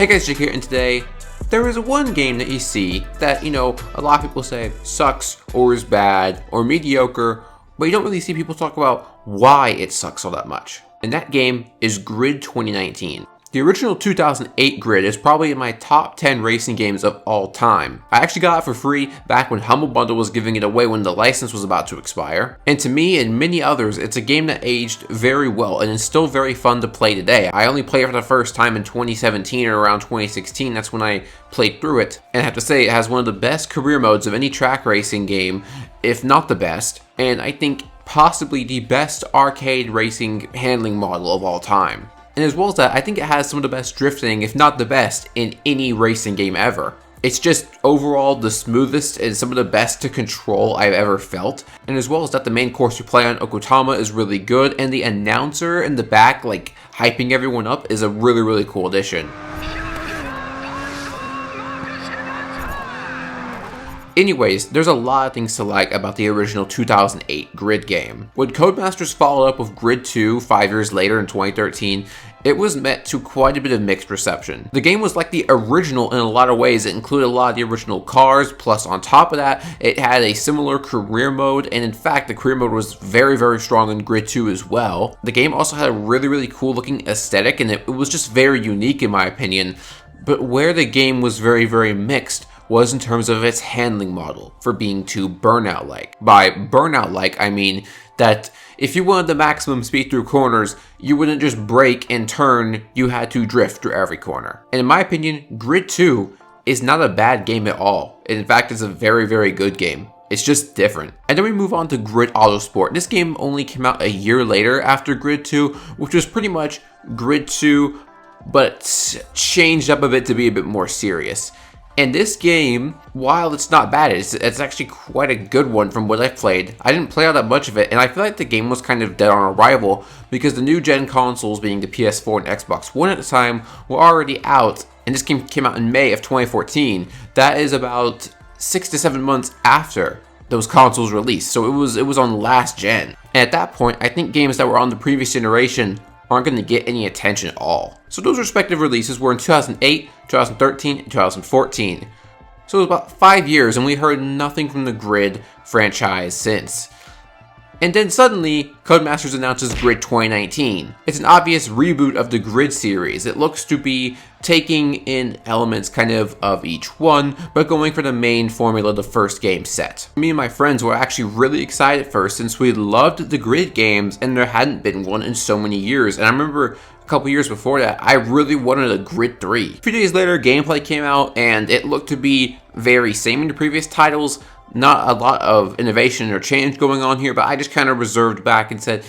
Hey guys, Jake here, and today there is one game that you see that, a lot of people say sucks or is bad or mediocre, but you don't really see people talk about why it sucks all that much. And that game is Grid 2019. The original 2008 Grid is probably in my top 10 racing games of all time. I actually got it for free back when Humble Bundle was giving it away when the license was about to expire. And to me and many others, it's a game that aged very well and is still very fun to play today. I only played it for the first time in 2017 or around 2016, that's when I played through it. And I have to say, it has one of the best career modes of any track racing game, if not the best. And I think possibly the best arcade racing handling model of all time. And as well as that, I think it has some of the best drifting, if not the best, in any racing game ever. It's just overall the smoothest and some of the best to control I've ever felt. And as well as that, the main course you play on, Okutama, is really good. And the announcer in the back, hyping everyone up, is a really, really cool addition. Anyways, there's a lot of things to like about the original 2008 Grid game. When Codemasters followed up with Grid 2 5 years later in 2013, it was met to quite a bit of mixed reception. The game was like the original in a lot of ways. It included a lot of the original cars, plus on top of that, it had a similar career mode, and in fact, the career mode was very, very strong in Grid 2 as well. The game also had a really, really cool looking aesthetic, and it was just very unique in my opinion. But where the game was very, very mixed was in terms of its handling model for being too burnout-like. By burnout-like, I mean that if you wanted the maximum speed through corners, you wouldn't just brake and turn, you had to drift through every corner. And in my opinion, Grid 2 is not a bad game at all. In fact, it's a very, very good game. It's just different. And then we move on to Grid Autosport. This game only came out a year later after Grid 2, which was pretty much Grid 2, but changed up a bit to be a bit more serious. And this game, while it's not bad, it's actually quite a good one from what I've played. I didn't play all that much of it, and I feel like the game was kind of dead on arrival because the new gen consoles, being the PS4 and Xbox One at the time, were already out, and this game came out in May of 2014. That is about 6 to 7 months after those consoles released, so it was on last gen. And at that point, I think games that were on the previous generation aren't going to get any attention at all. So those respective releases were in 2008, 2013, and 2014. So it was about 5 years, and we heard nothing from the Grid franchise since. And then suddenly, Codemasters announces Grid 2019. It's an obvious reboot of the Grid series. It looks to be taking in elements kind of each one, but going for the main formula the first game set. Me and my friends were actually really excited at first since we loved the Grid games and there hadn't been one in so many years. And I remember a couple years before that, I really wanted a Grid 3. A few days later, gameplay came out and it looked to be very same in the previous titles. Not a lot of innovation or change going on here, but I just kind of reserved back and said,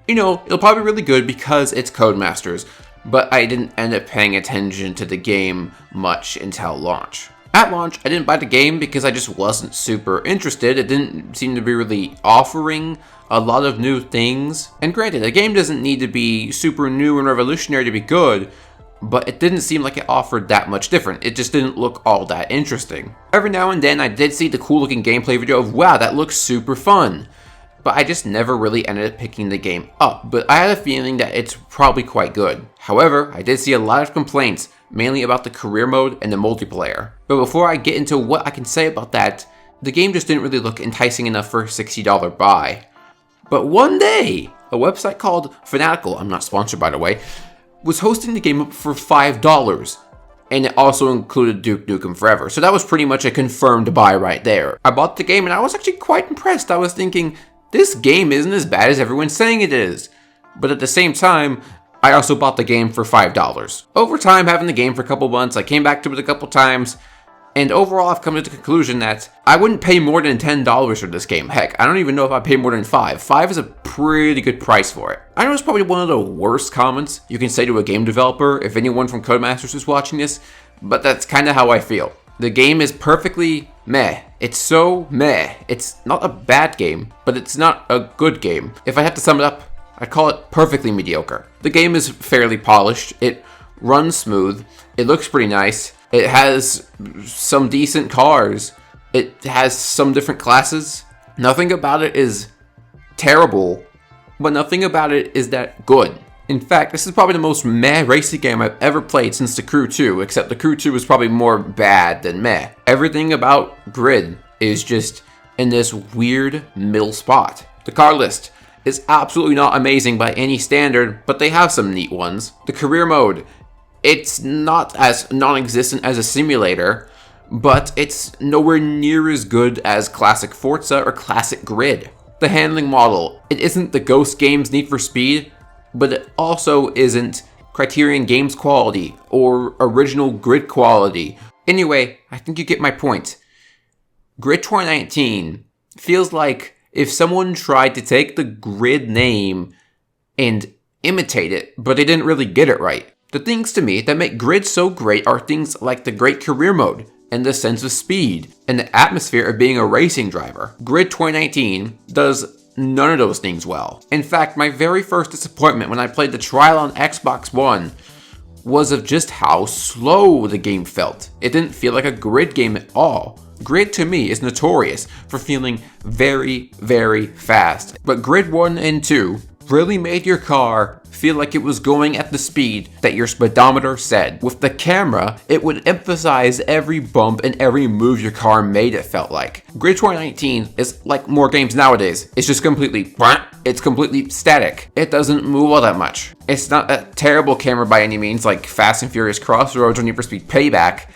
it'll probably be really good because it's Codemasters. But I didn't end up paying attention to the game much until launch. At launch, I didn't buy the game because I just wasn't super interested. It didn't seem to be really offering a lot of new things. And granted, a game doesn't need to be super new and revolutionary to be good, but it didn't seem like it offered that much different. It just didn't look all that interesting. Every now and then I did see the cool looking gameplay video of, wow, that looks super fun. But I just never really ended up picking the game up. But I had a feeling that it's probably quite good. However, I did see a lot of complaints, mainly about the career mode and the multiplayer. But before I get into what I can say about that, the game just didn't really look enticing enough for a $60 buy. But one day, a website called Fanatical, I'm not sponsored by the way, was hosting the game up for $5, and it also included Duke Nukem Forever, so that was pretty much a confirmed buy right there. I bought the game and I was actually quite impressed. I was thinking, this game isn't as bad as everyone's saying it is. But at the same time, I also bought the game for $5. Over time, having the game for a couple months, I came back to it a couple times, and overall I've come to the conclusion that I wouldn't pay more than $10 for this game. Heck, I don't even know if I pay more than $5. $5 is a pretty good price for it. I know it's probably one of the worst comments you can say to a game developer if anyone from Codemasters is watching this, but that's kind of how I feel. The game is perfectly meh. It's so meh. It's not a bad game, but it's not a good game. If I had to sum it up, I'd call it perfectly mediocre. The game is fairly polished. It runs smooth. It looks pretty nice. It has some decent cars. It has some different classes. Nothing about it is terrible, but nothing about it is that good. In fact, this is probably the most meh racing game I've ever played since The Crew 2, except The Crew 2 was probably more bad than meh. Everything about Grid is just in this weird middle spot. The car list is absolutely not amazing by any standard, but they have some neat ones. The career mode, it's not as non-existent as a simulator, but it's nowhere near as good as classic Forza or classic Grid. The handling model, it isn't the Ghost Games Need for Speed, but it also isn't Criterion Games quality or original Grid quality. Anyway, I think you get my point. Grid 2019 feels like if someone tried to take the Grid name and imitate it, but they didn't really get it right. The things to me that make Grid so great are things like the great career mode, and the sense of speed, and the atmosphere of being a racing driver. Grid 2019 does none of those things well. In fact, my very first disappointment when I played the trial on Xbox One was of just how slow the game felt. It didn't feel like a Grid game at all. Grid to me is notorious for feeling very, very fast. But Grid 1 and 2 really made your car feel like it was going at the speed that your speedometer said. With the camera, it would emphasize every bump and every move your car made, it felt like. Grid 2019 is like more games nowadays. It's just completely static. It doesn't move all that much. It's not a terrible camera by any means, like Fast and Furious Crossroads or Need for Speed Payback,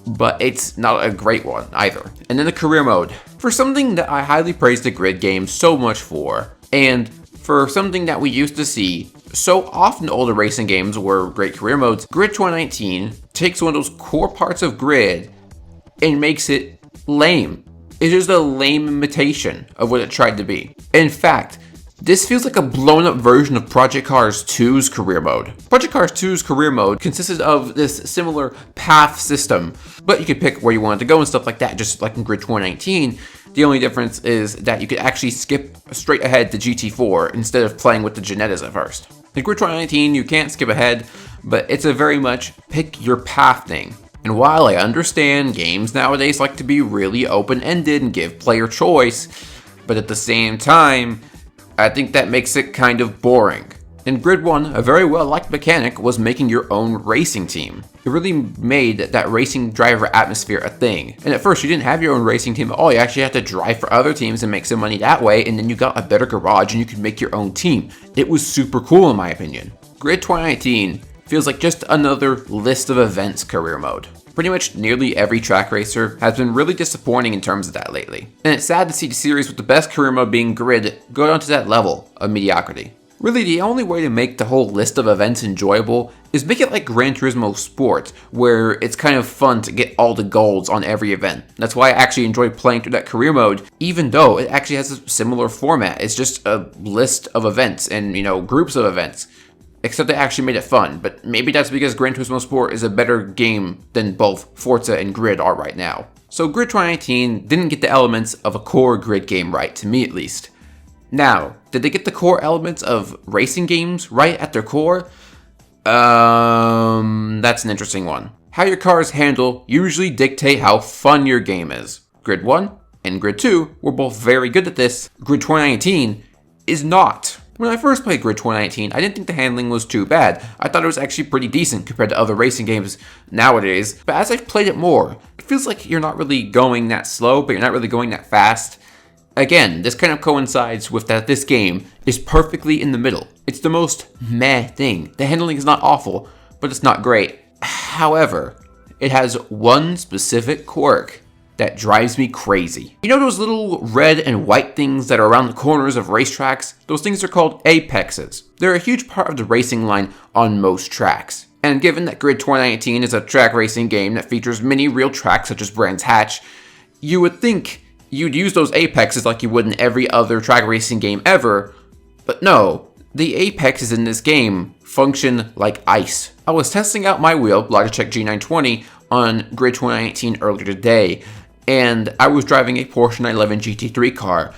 but it's not a great one either. And then the career mode. For something that I highly praise the Grid game so much for, and for something that we used to see so often older racing games were great career modes, Grid 2019 takes one of those core parts of Grid and makes it lame. It is a lame imitation of what it tried to be. In fact, this feels like a blown up version of Project Cars 2's career mode. Project Cars 2's career mode consisted of this similar path system, but you could pick where you wanted to go and stuff like that, just like in Grid 2019. The only difference is that you could actually skip straight ahead to GT4 instead of playing with the Genettas at first. In Grid 2019, you can't skip ahead, but it's a very much pick your path thing. And while I understand games nowadays like to be really open-ended and give player choice, but at the same time, I think that makes it kind of boring. In Grid 1, a very well-liked mechanic was making your own racing team. It really made that racing driver atmosphere a thing. And at first, you didn't have your own racing team at all. You actually had to drive for other teams and make some money that way, and then you got a better garage and you could make your own team. It was super cool in my opinion. Grid 2019 feels like just another list of events career mode. Pretty much nearly every track racer has been really disappointing in terms of that lately. And it's sad to see the series with the best career mode being Grid go down to that level of mediocrity. Really, the only way to make the whole list of events enjoyable is make it like Gran Turismo Sport, where it's kind of fun to get all the golds on every event. That's why I actually enjoyed playing through that career mode, even though it actually has a similar format. It's just a list of events and, groups of events. Except they actually made it fun, but maybe that's because Gran Turismo Sport is a better game than both Forza and Grid are right now. So Grid 2019 didn't get the elements of a core Grid game right, to me at least. Now, did they get the core elements of racing games right at their core? That's an interesting one. How your cars handle usually dictate how fun your game is. Grid 1 and Grid 2 were both very good at this. Grid 2019 is not. When I first played Grid 2019, I didn't think the handling was too bad. I thought it was actually pretty decent compared to other racing games nowadays. But as I've played it more, it feels like you're not really going that slow, but you're not really going that fast. Again, this kind of coincides with that this game is perfectly in the middle. It's the most meh thing. The handling is not awful, but it's not great. However, it has one specific quirk that drives me crazy. You know those little red and white things that are around the corners of racetracks? Those things are called apexes. They're a huge part of the racing line on most tracks. And given that Grid 2019 is a track racing game that features many real tracks such as Brands Hatch, you would think you'd use those apexes like you would in every other track racing game ever, but no, the apexes in this game function like ice. I was testing out my wheel, Logitech G920, on Grid 2019 earlier today, and I was driving a Porsche 911 GT3 car,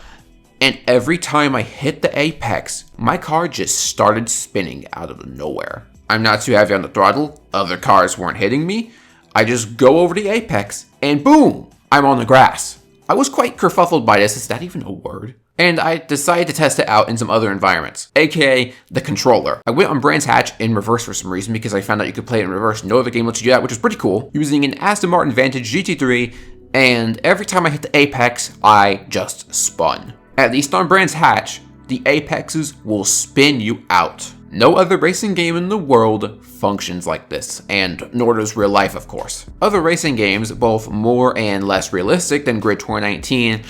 and every time I hit the apex, my car just started spinning out of nowhere. I'm not too heavy on the throttle, other cars weren't hitting me, I just go over the apex, and boom, I'm on the grass. I was quite kerfuffled by this, is that even a word? and I decided to test it out in some other environments, aka the controller. I went on Brands Hatch in reverse for some reason because I found out you could play it in reverse. No other game lets you do that, which was pretty cool, using an Aston Martin Vantage GT3, and every time I hit the apex, I just spun. At least on Brands Hatch, the apexes will spin you out. No other racing game in the world functions like this, and nor does real life, of course. Other racing games, both more and less realistic than Grid 2019,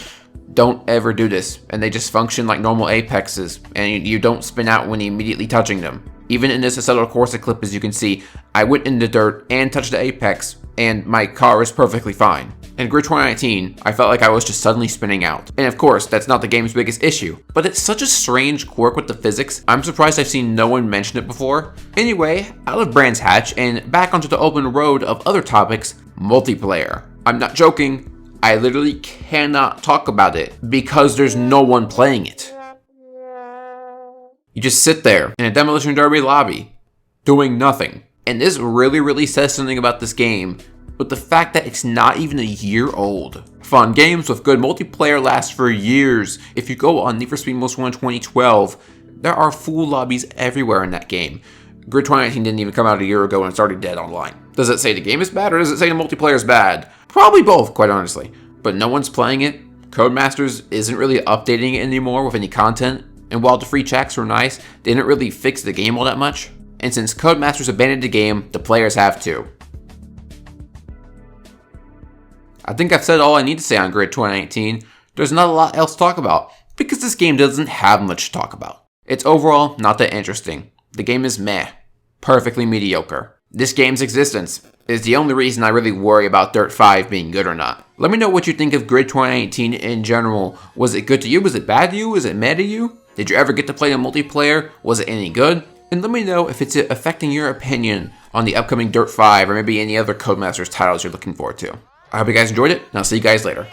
don't ever do this, and they just function like normal apexes, and you don't spin out when immediately touching them. Even in this Assetto Corsa clip, as you can see, I went in the dirt and touched the apex, and my car is perfectly fine. In Grid 2019, I felt like I was just suddenly spinning out. And of course, that's not the game's biggest issue, but it's such a strange quirk with the physics, I'm surprised I've seen no one mention it before. Anyway, out of Brands Hatch and back onto the open road of other topics, multiplayer. I'm not joking, I literally cannot talk about it because there's no one playing it. You just sit there in a Demolition Derby lobby, doing nothing. And this really says something about this game, with the fact that it's not even a year old. Fun games with good multiplayer last for years. If you go on Need for Speed Most Wanted 2012, there are full lobbies everywhere in that game. Grid 2019 didn't even come out a year ago and it's already dead online. Does it say the game is bad or does it say the multiplayer is bad? Probably both, quite honestly. But no one's playing it. Codemasters isn't really updating it anymore with any content. And while the free checks were nice, they didn't really fix the game all that much. And since Codemasters abandoned the game, the players have too. I think I've said all I need to say on Grid 2019. There's not a lot else to talk about, because this game doesn't have much to talk about. It's overall not that interesting. The game is meh. Perfectly mediocre. This game's existence is the only reason I really worry about Dirt 5 being good or not. Let me know what you think of Grid 2019 in general. Was it good to you? Was it bad to you? Was it meh to you? Did you ever get to play the multiplayer? Was it any good? And let me know if it's affecting your opinion on the upcoming Dirt 5 or maybe any other Codemasters titles you're looking forward to. I hope you guys enjoyed it, and I'll see you guys later.